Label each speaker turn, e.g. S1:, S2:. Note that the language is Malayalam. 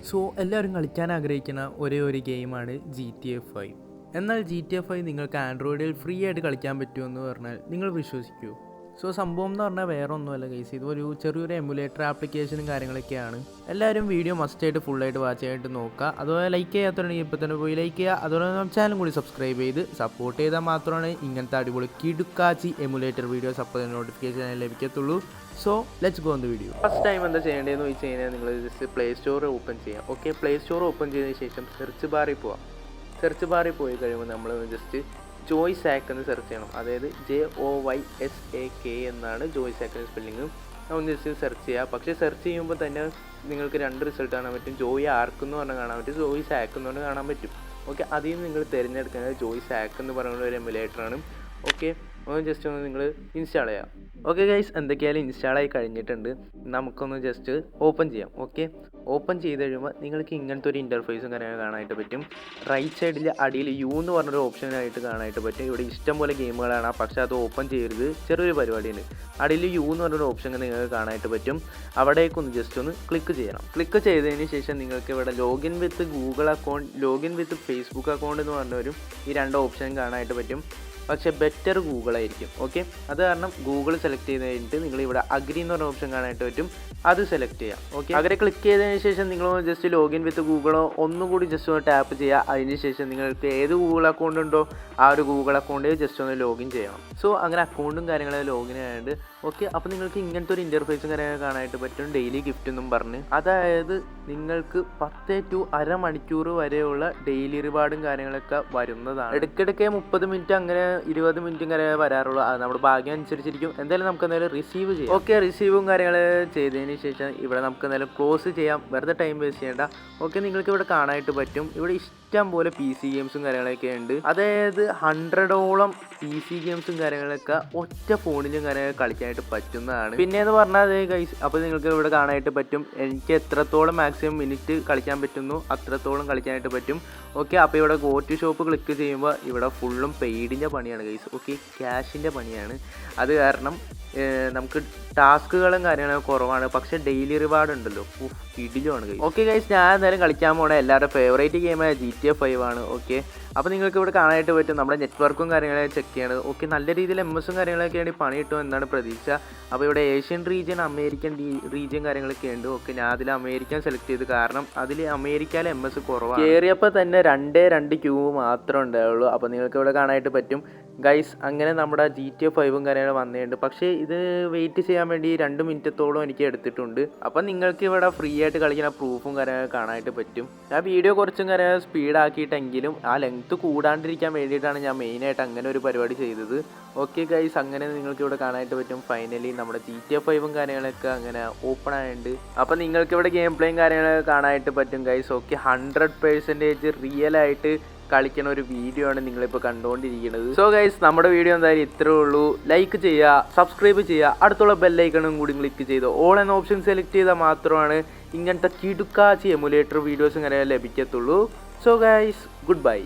S1: സോ എല്ലാവരും കളിക്കാൻ ആഗ്രഹിക്കുന്ന ഒരേ ഒരു ഗെയിമാണ് GTA 5. എന്നാൽ GTA 5 നിങ്ങൾക്ക് ആൻഡ്രോയിഡിൽ ഫ്രീ ആയിട്ട് കളിക്കാൻ പറ്റുമെന്ന് പറഞ്ഞാൽ നിങ്ങൾ വിശ്വസിക്കൂ? സോ സംഭവം എന്ന് പറഞ്ഞാൽ വേറെ ഒന്നുമല്ല ഗൈസ്, ഇതൊരു ചെറിയൊരു എമുലേറ്റർ ആപ്ലിക്കേഷനും കാര്യങ്ങളൊക്കെയാണ്. എല്ലാവരും വീഡിയോ മസ്റ്റായിട്ട് ഫുള്ളായിട്ട് വാച്ച് ചെയ്യാനായിട്ട് നോക്കുക. അതുപോലെ ലൈക്ക് ചെയ്യാത്തവരുണ്ടെങ്കിൽ ഇപ്പോൾ തന്നെ പോയി ലൈക്ക് ചെയ്യുക. അതുപോലെ നമ്മുടെ ചാനൽ കൂടി സബ്സ്ക്രൈബ് ചെയ്ത് സപ്പോർട്ട് ചെയ്താൽ മാത്രമാണ് ഇങ്ങനത്തെ അടിപൊളി കിടുക്കാച്ചി എമുലേറ്റർ വീഡിയോസ് അപ്പോൾ നോട്ടിഫിക്കേഷൻ ലഭിക്കത്തുള്ളൂ. So let's go on the video. First time എന്താ ചെയ്യേണ്ടതെന്ന് വെച്ച് കഴിഞ്ഞാൽ നിങ്ങൾ ജസ്റ്റ് പ്ലേ സ്റ്റോർ ഓപ്പൺ ചെയ്യാം. ഓക്കെ, പ്ലേ സ്റ്റോർ ഓപ്പൺ ചെയ്തതിന് ശേഷം സെർച്ച് ബാറിൽ പോവാം. സെർച്ച് ബാറിൽ പോയി കഴിയുമ്പോൾ നമ്മൾ ജസ്റ്റ് ജോയ്സാക്ക് എന്ന് സെർച്ച് ചെയ്യണം. അതായത് JOYSAK എന്നാണ് ജോയ്സാക്കിൻ്റെ സ്പെല്ലിങ്. ഒന്ന് ജസ്റ്റ് സെർച്ച് ചെയ്യുക. പക്ഷേ സെർച്ച് ചെയ്യുമ്പോൾ തന്നെ നിങ്ങൾക്ക് രണ്ട് റിസൾട്ട് കാണാൻ പറ്റും. ജോയ് ആർക്ക് എന്ന് പറഞ്ഞാൽ കാണാൻ പറ്റും, ജോയ്സാക്ക് എന്ന് പറഞ്ഞാൽ കാണാൻ പറ്റും. ഓക്കെ, അതിൽ നിന്ന് നിങ്ങൾ തിരഞ്ഞെടുക്കുന്നത് ജോയ്സാക്ക് എന്ന് പറയുന്ന ഒരു എമുലേറ്ററാണ്. ഓക്കെ, ഒന്ന് ജസ്റ്റ് ഒന്ന് നിങ്ങൾ ഇൻസ്റ്റാൾ ചെയ്യാം. ഓക്കെ ഗൈസ്, എന്തൊക്കെയായാലും ഇൻസ്റ്റാളായി കഴിഞ്ഞിട്ടുണ്ട്. നമുക്കൊന്ന് ജസ്റ്റ് ഓപ്പൺ ചെയ്യാം. ഓക്കെ, ഓപ്പൺ ചെയ്ത് കഴിയുമ്പോൾ നിങ്ങൾക്ക് ഇങ്ങനത്തെ ഒരു ഇൻ്റർഫേസും കാര്യങ്ങൾ കാണാനായിട്ട് പറ്റും. റൈറ്റ് സൈഡിൽ അടിയിൽ യു എന്ന് പറഞ്ഞൊരു ഓപ്ഷനായിട്ട് കാണാനായിട്ട് പറ്റും. ഇവിടെ ഇഷ്ടം പോലെ ഗെയിമുകളാണ്, പക്ഷേ അത് ഓപ്പൺ ചെയ്യരുത്, ചെറിയൊരു പരിപാടിയുണ്ട്. അടിയിൽ യു എന്ന് പറഞ്ഞൊരു ഓപ്ഷൻ നിങ്ങൾക്ക് കാണാനായിട്ട് പറ്റും. അവിടേക്കൊന്ന് ജസ്റ്റ് ഒന്ന് ക്ലിക്ക് ചെയ്യണം. ക്ലിക്ക് ചെയ്തതിന് ശേഷം നിങ്ങൾക്ക് ഇവിടെ login with Google account, login with Facebook account എന്ന് പറഞ്ഞൊരു ഈ രണ്ട് ഓപ്ഷൻ കാണാനായിട്ട് പറ്റും. പക്ഷേ ബെറ്റർ ഗൂഗിൾ ആയിരിക്കും. ഓക്കെ, അത് കാരണം ഗൂഗിൾ സെലക്ട് ചെയ്ത് കഴിഞ്ഞിട്ട് നിങ്ങൾ ഇവിടെ അഗ്രി എന്ന് പറഞ്ഞ ഓപ്ഷൻ കാണാനായിട്ട് പറ്റും, അത് സെലക്ട് ചെയ്യാം. ഓക്കെ, അങ്ങനെ ക്ലിക്ക് ചെയ്തതിന് ശേഷം നിങ്ങൾ ജസ്റ്റ് ലോഗിൻ വിത്ത് ഗൂഗിളോ ഒന്നുകൂടി ജസ്റ്റ് ഒന്ന് ടാപ്പ് ചെയ്യുക. അതിന് ശേഷം നിങ്ങൾക്ക് ഏത് ഗൂഗിൾ അക്കൗണ്ട് ഉണ്ടോ ആ ഒരു ഗൂഗിൾ അക്കൗണ്ടിൽ ജസ്റ്റ് ഒന്ന് ലോഗിൻ ചെയ്യണം. സോ അങ്ങനെ അക്കൗണ്ടും കാര്യങ്ങളും ലോഗിൻ ആയതുകൊണ്ട് ഓക്കെ, അപ്പോൾ നിങ്ങൾക്ക് ഇങ്ങനത്തെ ഒരു ഇൻ്റർഫേസും കാര്യങ്ങൾ കാണാനായിട്ട് പറ്റും. ഡെയിലി ഗിഫ്റ്റ് എന്നും പറഞ്ഞ്, അതായത് നിങ്ങൾക്ക് 10 to അരമണിക്കൂർ വരെയുള്ള ഡെയിലി റിവാർഡും കാര്യങ്ങളൊക്കെ വരുന്നതാണ്. ഇടയ്ക്കിടയ്ക്ക് 30 മിനിറ്റ് അങ്ങനെ 20 മിനിറ്റും കാര്യങ്ങൾ വരാറുള്ളൂ. അത് നമ്മുടെ ഭാഗ്യം അനുസരിച്ചിരിക്കും. എന്തായാലും നമുക്ക് എന്തായാലും റിസീവ് ചെയ്യാം. ഓക്കെ, റിസീവും കാര്യങ്ങൾ ചെയ്തതിന് ശേഷം ഇവിടെ നമുക്ക് എന്തായാലും ക്ലോസ് ചെയ്യാം. വെറുതെ ടൈം വേസ്റ്റ് ചെയ്യേണ്ട. ഓക്കെ, നിങ്ങൾക്ക് ഇവിടെ കാണാനായിട്ട് പറ്റും. ഇവിടെ ഇഷ്ടം പോലെ PC ഗെയിംസും കാര്യങ്ങളൊക്കെ ഉണ്ട്. അതായത് 100ഓളം PC ഗെയിംസും കാര്യങ്ങളൊക്കെ ഒറ്റ ഫോണിലും കാര്യങ്ങൾ കളിക്കാനായിട്ട് പറ്റുന്നതാണ്. പിന്നെ എന്ന് പറഞ്ഞാൽ ഗൈസ്, അപ്പോൾ നിങ്ങൾക്ക് ഇവിടെ കാണാനായിട്ട് പറ്റും എനിക്ക് എത്രത്തോളം മാക്സിമം മിനിറ്റ് കളിക്കാൻ പറ്റുന്നു അത്രത്തോളം കളിക്കാനായിട്ട് പറ്റും. ഓക്കെ, അപ്പോൾ ഇവിടെ ഗോ ടു ഷോപ്പ് ക്ലിക്ക് ചെയ്യുമ്പോൾ ഇവിടെ ഫുള്ളും പെയ്ഡിൻ്റെ പണിയാണ് ഗൈസ്. ഓക്കെ, ക്യാഷിൻ്റെ പണിയാണ്. അത് കാരണം നമുക്ക് ടാസ്കുകളും കാര്യങ്ങളൊക്കെ കുറവാണ്, പക്ഷേ ഡെയിലി റിവാർഡ് ഉണ്ടല്ലോ, കിടിലുമാണ് ഗൈസ്. ഓക്കെ ഗൈസ്, ഞാൻ എന്തായാലും കളിക്കാൻ പോണേ എല്ലാവരുടെ ഫേവറേറ്റ് ഗെയിമായ GTA 5 ആണ്. ഓക്കെ, അപ്പോൾ നിങ്ങൾക്ക് ഇവിടെ കാണാനായിട്ട് പറ്റും നമ്മുടെ നെറ്റ്വർക്കും കാര്യങ്ങളൊക്കെ ചെക്ക് ചെയ്യണത്. ഓക്കെ, നല്ല രീതിയിൽ MS കാര്യങ്ങളൊക്കെ ആണെങ്കിൽ പണി കിട്ടും എന്നാണ് പ്രതീക്ഷ. അപ്പോൾ ഇവിടെ ഏഷ്യൻ റീജിയൻ, അമേരിക്കൻ റീജിയൻ കാര്യങ്ങളൊക്കെ ഉണ്ട്. ഓക്കെ, ഞാൻ അതിൽ അമേരിക്കൻ സെലക്ട് ചെയ്തു, കാരണം അതിൽ അമേരിക്കയിലെ MS കുറവാണ്. കയറിയപ്പോൾ തന്നെ 2 ക്യൂ മാത്രമേ ഉണ്ടാവുള്ളൂ. അപ്പോൾ നിങ്ങൾക്ക് ഇവിടെ കാണാനായിട്ട് പറ്റും ഗൈസ്. അങ്ങനെ നമ്മുടെ GTA 5 കാര്യങ്ങൾ വന്നിട്ടുണ്ട്. പക്ഷേ ഇത് വെയിറ്റ് ചെയ്യാൻ വേണ്ടി 2 മിനിറ്റത്തോളം എനിക്ക് എടുത്തിട്ടുണ്ട്. അപ്പം നിങ്ങൾക്ക് ഇവിടെ ഫ്രീ ആയിട്ട് കളിക്കുന്ന പ്രൂഫും കാര്യങ്ങൾ കാണാനായിട്ട് പറ്റും. ഞാൻ വീഡിയോ കുറച്ചും കാര്യങ്ങൾ സ്പീഡാക്കിയിട്ടെങ്കിലും ആ ലെങ്ത്ത് കൂടാണ്ടിരിക്കാൻ വേണ്ടിയിട്ടാണ് ഞാൻ മെയിനായിട്ട് അങ്ങനെ ഒരു പരിപാടി ചെയ്തത്. ഓക്കെ ഗൈസ്, അങ്ങനെ നിങ്ങൾക്ക് ഇവിടെ കാണാനായിട്ട് പറ്റും. ഫൈനലി നമ്മുടെ GTA 5 കാര്യങ്ങളൊക്കെ അങ്ങനെ ഓപ്പൺ ആയിട്ടുണ്ട്. അപ്പം നിങ്ങൾക്ക് ഇവിടെ ഗെയിം പ്ലേയും കാര്യങ്ങളൊക്കെ കാണാനായിട്ട് പറ്റും ഗൈസ്. ഓക്കെ, 100% റിയൽ ആയിട്ട് കളിക്കുന്ന ഒരു വീഡിയോ ആണ് നിങ്ങളിപ്പോൾ കണ്ടുകൊണ്ടിരിക്കുന്നത്. സോ ഗൈസ്, നമ്മുടെ വീഡിയോ എന്തായാലും ഇത്രേ ഉള്ളൂ. ലൈക്ക് ചെയ്യുക, സബ്സ്ക്രൈബ് ചെയ്യുക, അടുത്തുള്ള ബെല്ലൈക്കണും കൂടി ക്ലിക്ക് ചെയ്ത് ഓൾ എന്ന ഓപ്ഷൻ സെലക്ട് ചെയ്താൽ മാത്രമാണ് ഇങ്ങനത്തെ കിടുക്കാച്ചി എമുലേറ്റർ വീഡിയോസും ഇങ്ങനെ ലഭിക്കത്തുള്ളൂ. So guys, good bye.